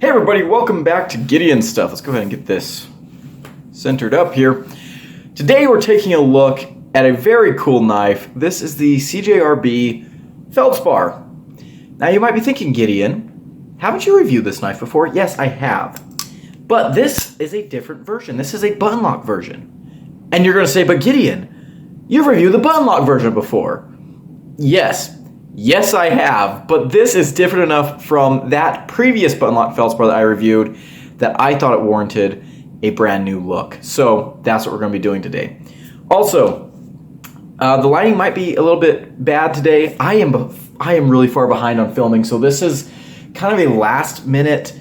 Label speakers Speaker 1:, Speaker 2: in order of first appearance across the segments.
Speaker 1: Hey everybody, welcome back to Gideon Stuff. Let's go ahead and get this centered up here. Today we're taking a look at a very cool knife. This is the CJRB Feldspar. Now you might be thinking, Gideon, haven't you reviewed this knife before? Yes, I have. But this is a different version. This is a Buttonlock version. And you're going to say, but Gideon, you've reviewed the Buttonlock version before. Yes, I have, but this is different enough from that previous Buttonlock Feldspar that I reviewed that I thought it warranted a brand new look. So that's what we're going to be doing today. Also, the lighting might be a little bit bad today. I am really far behind on filming, so this is kind of a last minute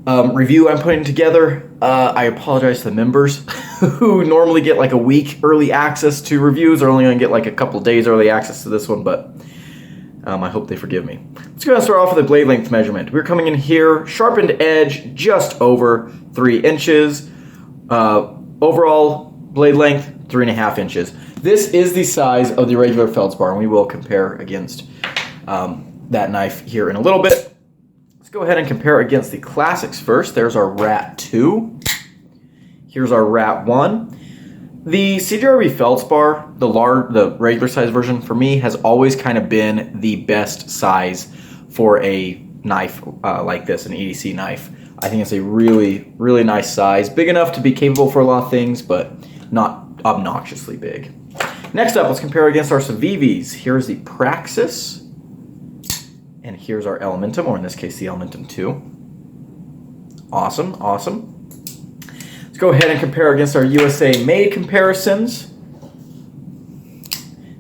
Speaker 1: review I'm putting together. I apologize to the members who normally get like a week early access to reviews. They're only going to get like a couple days early access to this one, but I hope they forgive me. Let's go ahead and start off with a blade length measurement. We're coming in here, sharpened edge just over 3 inches. Overall blade length, 3.5 inches. This is the size of the regular Feldspar, and we will compare against that knife here in a little bit. Let's go ahead and compare against the classics first. There's our Rat 2. Here's our Rat 1. The CJRB Feldspar, the regular size version, for me has always kind of been the best size for a knife like this, an EDC knife. I think it's a really, really nice size. Big enough to be capable for a lot of things, but not obnoxiously big. Next up, let's compare against our Civivis. Here's the Praxis, and here's our Elementum, or in this case, the Elementum 2. Awesome, awesome. Go ahead and compare against our USA made comparisons.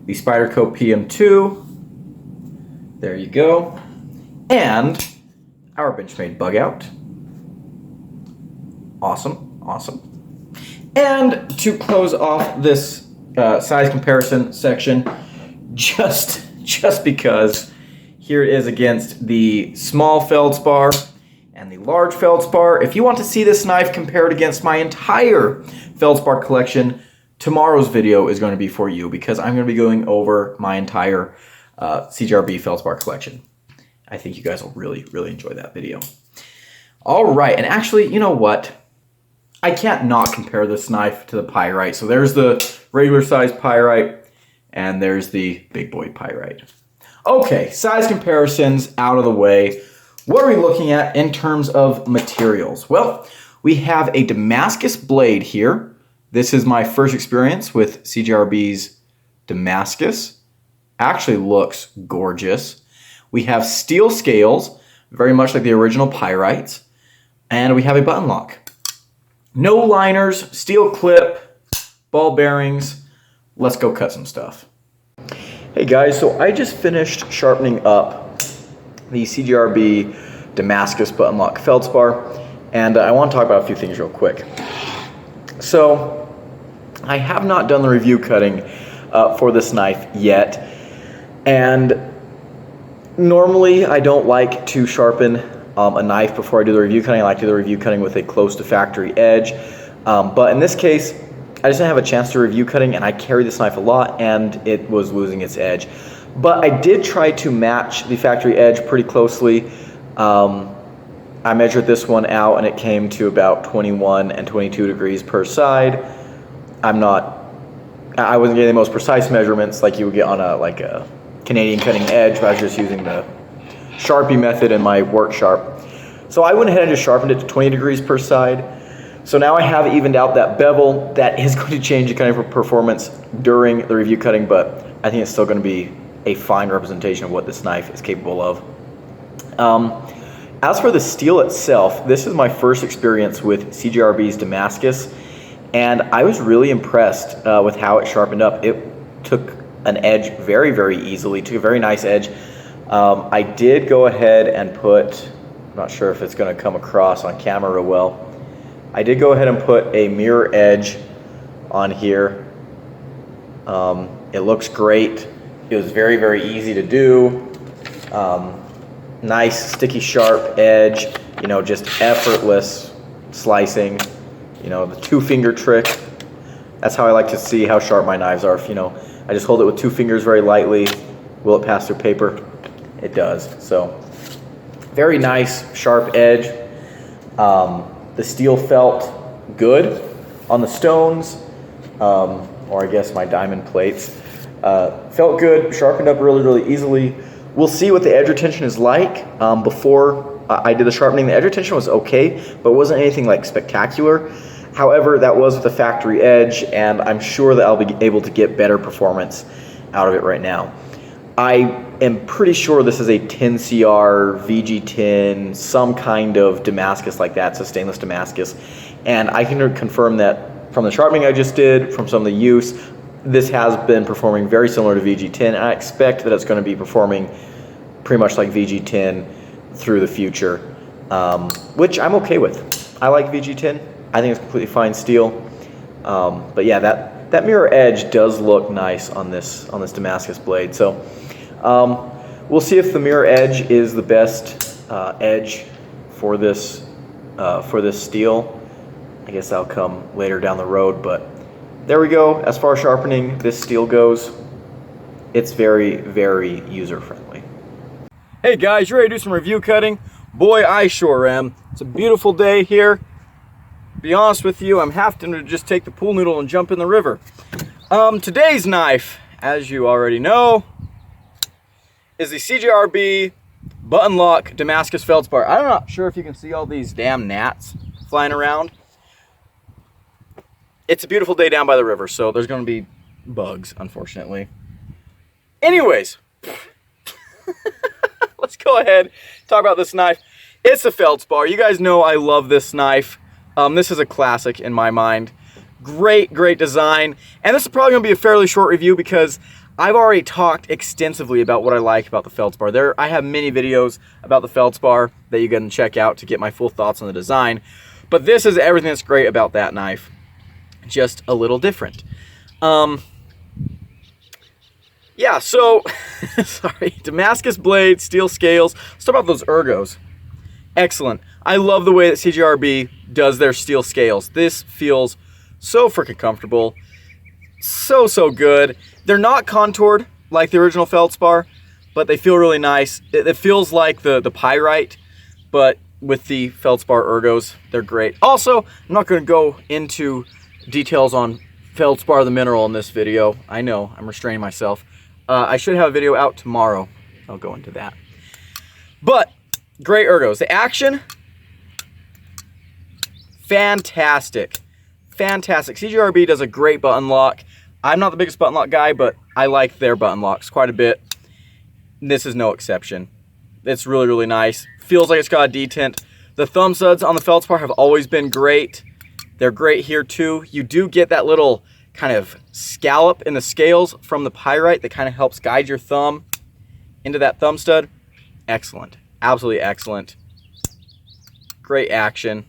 Speaker 1: The Spyderco PM2. There you go. And our Benchmade bug out. Awesome, awesome. And to close off this size comparison section, just because here it is against the small Feldspar and the large Feldspar. If you want to see this knife compared against my entire Feldspar collection, tomorrow's video is going to be for you because I'm going to be going over my entire CJRB Feldspar collection. I think you guys will really, really enjoy that video. All right, and actually, you know what? I can't not compare this knife to the Pyrite. So there's the regular size Pyrite, and there's the big boy Pyrite. Okay, size comparisons out of the way. What are we looking at in terms of materials? Well, we have a Damascus blade here. This is my first experience with CJRB's Damascus. Actually looks gorgeous. We have steel scales, very much like the original Pyrites. And we have a button lock. No liners, steel clip, ball bearings. Let's go cut some stuff. Hey guys, so I just finished sharpening up the CJRB Damascus Buttonlock Feldspar, and I want to talk about a few things real quick. So, I have not done the review cutting for this knife yet, and normally I don't like to sharpen a knife before I do the review cutting. I like to do the review cutting with a close to factory edge, but in this case, I just didn't have a chance to review cutting, and I carry this knife a lot, and it was losing its edge. But I did try to match the factory edge pretty closely. I measured this one out and it came to about 21 and 22 degrees per side. I wasn't getting the most precise measurements like you would get on a Canadian cutting edge, but I was just using the Sharpie method in my work sharp. So I went ahead and just sharpened it to 20 degrees per side. So now I have evened out that bevel. That is going to change the kind of performance during the review cutting, but I think it's still going to be a fine representation of what this knife is capable of. As for the steel itself, this is my first experience with CJRB's Damascus, and I was really impressed with how it sharpened up. It took an edge very, very easily, took a very nice edge. I did go ahead and put, I'm not sure if it's going to come across on camera real well, I did go ahead and put a mirror edge on here. It looks great. It was very, very easy to do. Nice, sticky, sharp edge, just effortless slicing. The 2-finger trick. That's how I like to see how sharp my knives are. I just hold it with 2 fingers very lightly. Will it pass through paper? It does. So Very nice, sharp edge. The steel felt good on the stones, or I guess my diamond plates. Felt good, sharpened up really, really easily. We'll see what the edge retention is like. Before I did the sharpening, the edge retention was okay, but it wasn't anything like spectacular. However, that was with the factory edge, and I'm sure that I'll be able to get better performance out of it right now. I am pretty sure this is a 10CR, VG10, some kind of Damascus like that. It's a stainless Damascus. And I can confirm that from the sharpening I just did, from some of the use, this has been performing very similar to VG10. And I expect that it's going to be performing pretty much like VG10 through the future, which I'm okay with. I like VG10. I think it's completely fine steel. But yeah, that mirror edge does look nice on this Damascus blade. So we'll see if the mirror edge is the best edge for this steel. I guess that'll come later down the road, but there we go. As far as sharpening this steel goes, it's very, very user-friendly. Hey guys, you ready to do some review cutting? Boy, I sure am. It's a beautiful day here. To be honest with you, I'm having to just take the pool noodle and jump in the river. Today's knife, as you already know, is the CJRB Buttonlock Damascus Feldspar. I'm not sure if you can see all these damn gnats flying around. It's a beautiful day down by the river, so there's going to be bugs, unfortunately. Anyways, let's go ahead and talk about this knife. It's a Feldspar. You guys know I love this knife. This is a classic in my mind. Great, great design. And this is probably going to be a fairly short review because I've already talked extensively about what I like about the Feldspar. I have many videos about the Feldspar that you can check out to get my full thoughts on the design. But this is everything that's great about that knife. Just a little different. Yeah, so, sorry, Damascus blade, steel scales. Let's talk about those ergos. Excellent. I love the way that CJRB does their steel scales. This feels so freaking comfortable. So, so good. They're not contoured like the original Feldspar, but they feel really nice. It feels like the Pyrite, but with the Feldspar ergos, they're great. Also, I'm not going to go into details on Feldspar the mineral in this video. I know, I'm restraining myself. I should have a video out tomorrow. I'll go into that. But, great ergos. The action, fantastic. Fantastic. CJRB does a great button lock. I'm not the biggest button lock guy, but I like their button locks quite a bit. This is no exception. It's really, really nice. Feels like it's got a detent. The thumb studs on the Feldspar have always been great. They're great here too. You do get that little kind of scallop in the scales from the Pyrite that kind of helps guide your thumb into that thumb stud. Excellent. Absolutely excellent. Great action.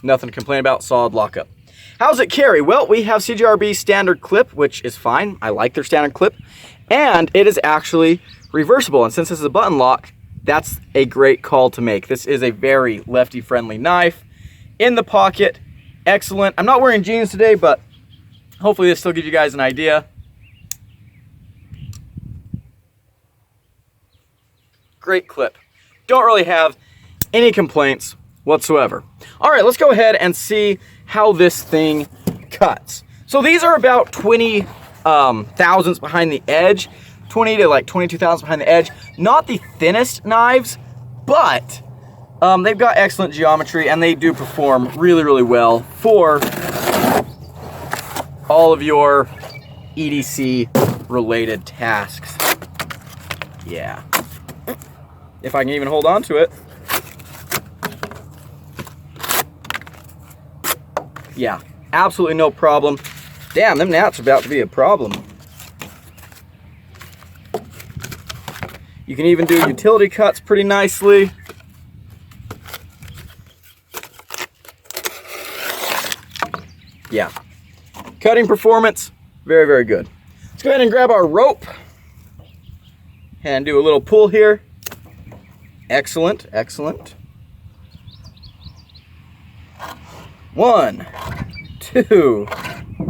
Speaker 1: Nothing to complain about. Solid lockup. How's it carry? Well, we have CJRB standard clip, which is fine. I like their standard clip. And it is actually reversible. And since this is a button lock, that's a great call to make. This is a very lefty-friendly knife. In the pocket, excellent. I'm not wearing jeans today, but hopefully this still gives you guys an idea. Great clip. Don't really have any complaints whatsoever. All right, let's go ahead and see how this thing cuts. So these are about 20 thousandths behind the edge, 20 to like 22 thousandths behind the edge. Not the thinnest knives, but they've got excellent geometry and they do perform really, really well for all of your EDC related tasks. Yeah. If I can even hold on to it. Yeah, absolutely no problem. Damn, them gnats are about to be a problem. You can even do utility cuts pretty nicely. Yeah, cutting performance, very, very good. Let's go ahead and grab our rope and do a little pull here. Excellent, excellent. 1, 2,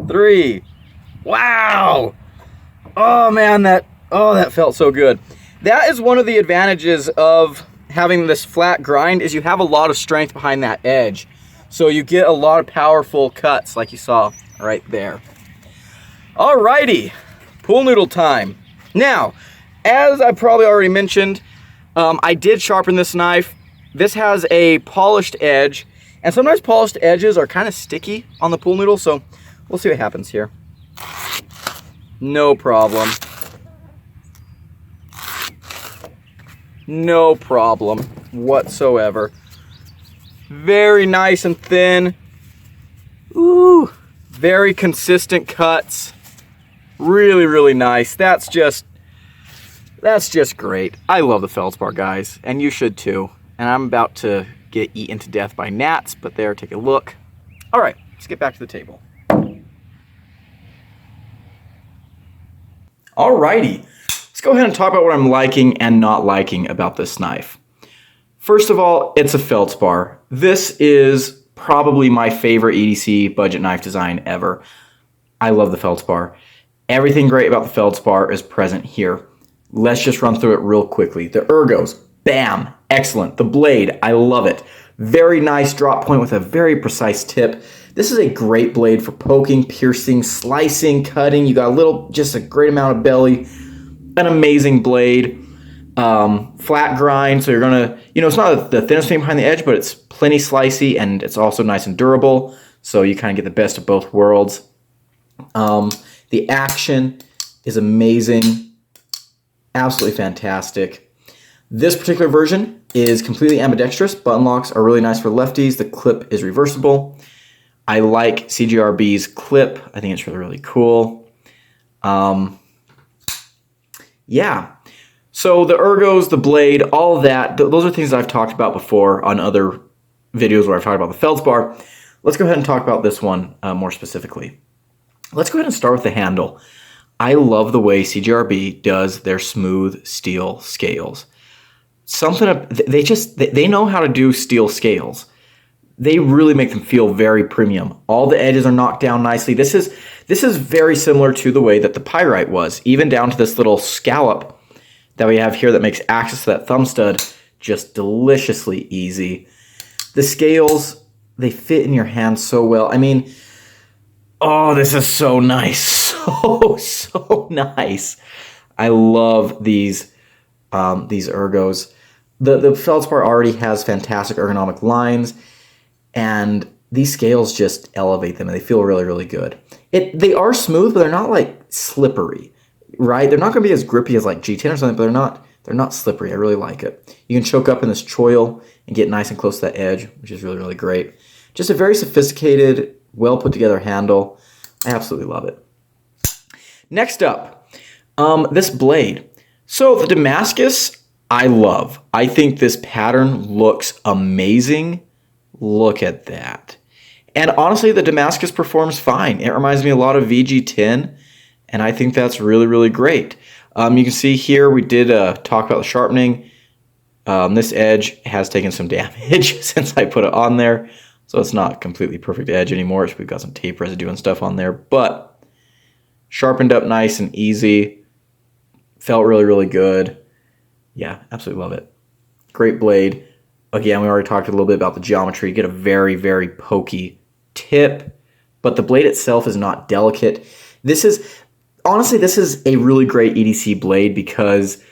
Speaker 1: 3. Wow! Oh man, that felt so good. That is one of the advantages of having this flat grind is you have a lot of strength behind that edge. So you get a lot of powerful cuts like you saw right there. Alrighty, pool noodle time. Now, as I probably already mentioned, I did sharpen this knife. This has a polished edge, and sometimes polished edges are kind of sticky on the pool noodle, so we'll see what happens here. No problem. No problem whatsoever. Very nice and thin. Ooh, very consistent cuts. Really, really nice. That's just great. I love the Feldspar, guys, and you should too. And I'm about to get eaten to death by gnats, but there, take a look. All right, let's get back to the table. Alrighty, let's go ahead and talk about what I'm liking and not liking about this knife. First of all, it's a Feldspar. This is probably my favorite EDC budget knife design ever. I love the Feldspar. Everything great about the Feldspar is present here. Let's just run through it real quickly. The ergos, bam, excellent. The blade, I love it. Very nice drop point with a very precise tip. This is a great blade for poking, piercing, slicing, cutting. You got just a great amount of belly. An amazing blade. Flat grind, so you're gonna, it's not the thinnest thing behind the edge, but it's plenty slicey and it's also nice and durable. So you kind of get the best of both worlds. The action is amazing. Absolutely fantastic. This particular version is completely ambidextrous. Button locks are really nice for lefties. The clip is reversible. I like CJRB's clip. I think it's really, really cool. Yeah. So the ergos, the blade, all of that, those are things that I've talked about before on other videos where I've talked about the Feldspar. Let's go ahead and talk about this one more specifically. Let's go ahead and start with the handle. I love the way CJRB does their smooth steel scales. They know how to do steel scales. They really make them feel very premium. All the edges are knocked down nicely. This is very similar to the way that the Pyrite was, even down to this little scallop that we have here that makes access to that thumb stud just deliciously easy. The scales, they fit in your hand so well. I mean, oh, this is so nice. So nice. I love these ergos. The Feldspar already has fantastic ergonomic lines, and these scales just elevate them, and they feel really, really good. They are smooth, but they're not like slippery, right? They're not going to be as grippy as like G10 or something, but they're not slippery. I really like it. You can choke up in this choil and get nice and close to that edge, which is really, really great. Just a very sophisticated, well put together handle. I absolutely love it. Next up, this blade. So the Damascus, I love. I think this pattern looks amazing. Look at that. And honestly, the Damascus performs fine. It reminds me a lot of VG10, and I think that's really, really great. You can see here we did talk about the sharpening. This edge has taken some damage since I put it on there, so it's not completely perfect edge anymore. We've got some tape residue and stuff on there, but sharpened up nice and easy. Felt really, really good. Yeah, absolutely love it. Great blade. Again, we already talked a little bit about the geometry. You get a very, very pokey tip, but the blade itself is not delicate. Honestly, this is a really great EDC blade because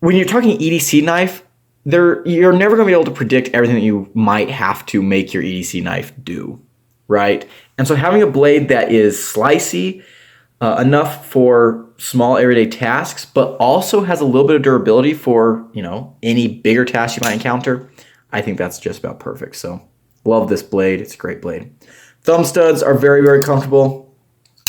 Speaker 1: when you're talking EDC knife, you're never going to be able to predict everything that you might have to make your EDC knife do, right? And so having a blade that is slicey, enough for small everyday tasks, but also has a little bit of durability for, any bigger tasks you might encounter, I think that's just about perfect. So love this blade. It's a great blade. Thumb studs are very, very comfortable.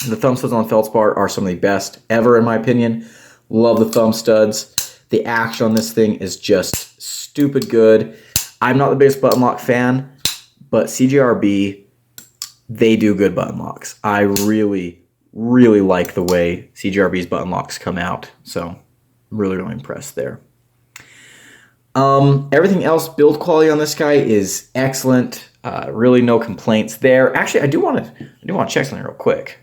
Speaker 1: The thumb studs on Feldspar are some of the best ever, in my opinion. Love the thumb studs. The action on this thing is just stupid good. I'm not the biggest button lock fan, but CJRB, they do good button locks. I really like the way CJRB's button locks come out. So I'm really, really impressed there. Everything else, build quality on this guy is excellent. Really no complaints there. Actually, I do want to check something real quick.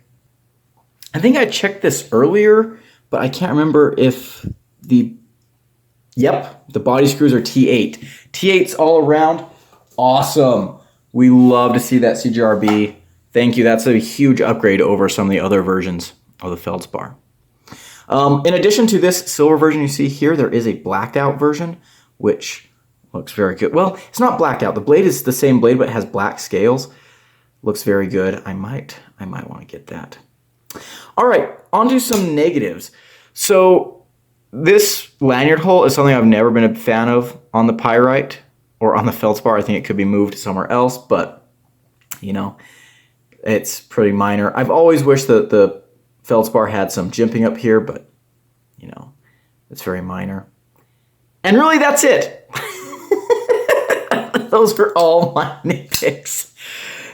Speaker 1: I think I checked this earlier, but I can't remember if Yep, the body screws are T8. T8s all around. Awesome. We love to see that CJRB. Thank you. That's a huge upgrade over some of the other versions of the Feldspar. In addition to this silver version you see here, there is a blacked out version, which looks very good. Well, it's not blacked out. The blade is the same blade, but it has black scales. Looks very good. I might want to get that. All right, on to some negatives. So this lanyard hole is something I've never been a fan of on the Pyrite or on the Feldspar. I think it could be moved somewhere else, but, you know, it's pretty minor. I've always wished that the Feldspar had some jimping up here, but, you know, it's very minor. And really, that's it. Those are all my nitpicks.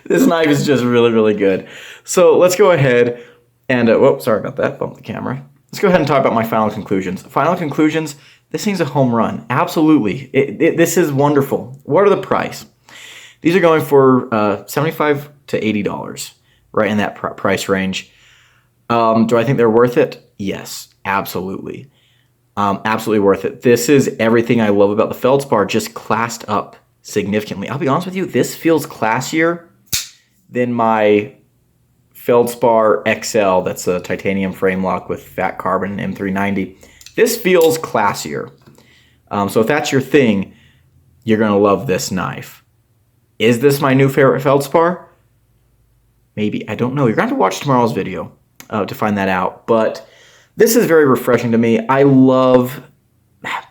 Speaker 1: This knife is just really, really good. So let's go ahead and, whoops, sorry about that, bumped the camera. Let's go ahead and talk about my final conclusions. Final conclusions, this thing's a home run. Absolutely. This is wonderful. What are the price? These are going for $75 to $80, right in that price range. Do I think they're worth it? Yes, absolutely. Absolutely worth it. This is everything I love about the Feldspar, just classed up significantly. I'll be honest with you, this feels classier than my Feldspar XL, that's a titanium frame lock with fat carbon M390. This feels classier. So if that's your thing, you're going to love this knife. Is this my new favorite Feldspar? Maybe. I don't know. You're going to have to watch tomorrow's video to find that out. But this is very refreshing to me.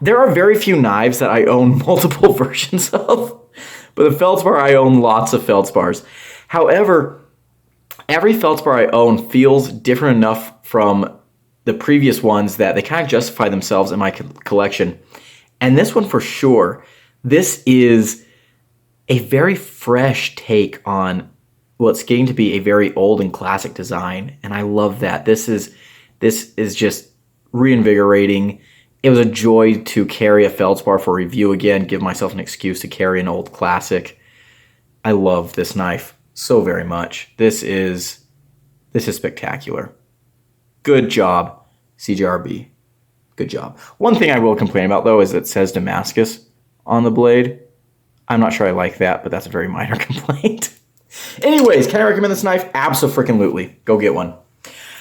Speaker 1: There are very few knives that I own multiple versions of. But the Feldspar, I own lots of Feldspars. However, every Feldspar I own feels different enough from the previous ones that they kind of justify themselves in my collection. And this one for sure, this is a very fresh take on what's getting to be a very old and classic design. And I love that. This is just reinvigorating. It was a joy to carry a Feldspar for review again, give myself an excuse to carry an old classic. I love this knife so very much. This is spectacular. Good job, CJRB. Good job. One thing I will complain about, though, is it says Damascus on the blade. I'm not sure I like that, but that's a very minor complaint. Anyways, can I recommend this knife? Abso-freaking-lutely. Go get one.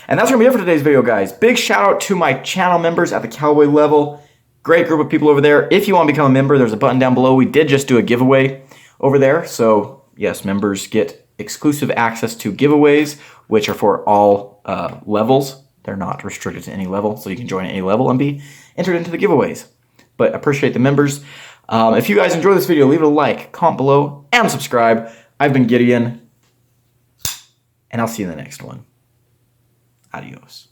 Speaker 1: And that's going to be it for today's video, guys. Big shout out to my channel members at the Cowboy level. Great group of people over there. If you want to become a member, there's a button down below. We did just do a giveaway over there. So, yes, members get exclusive access to giveaways, which are for all levels. They're not restricted to any level, so you can join at any level and be entered into the giveaways. But appreciate the members. If you guys enjoyed this video, leave it a like, comment below, and subscribe. I've been Gideon, and I'll see you in the next one. Adios.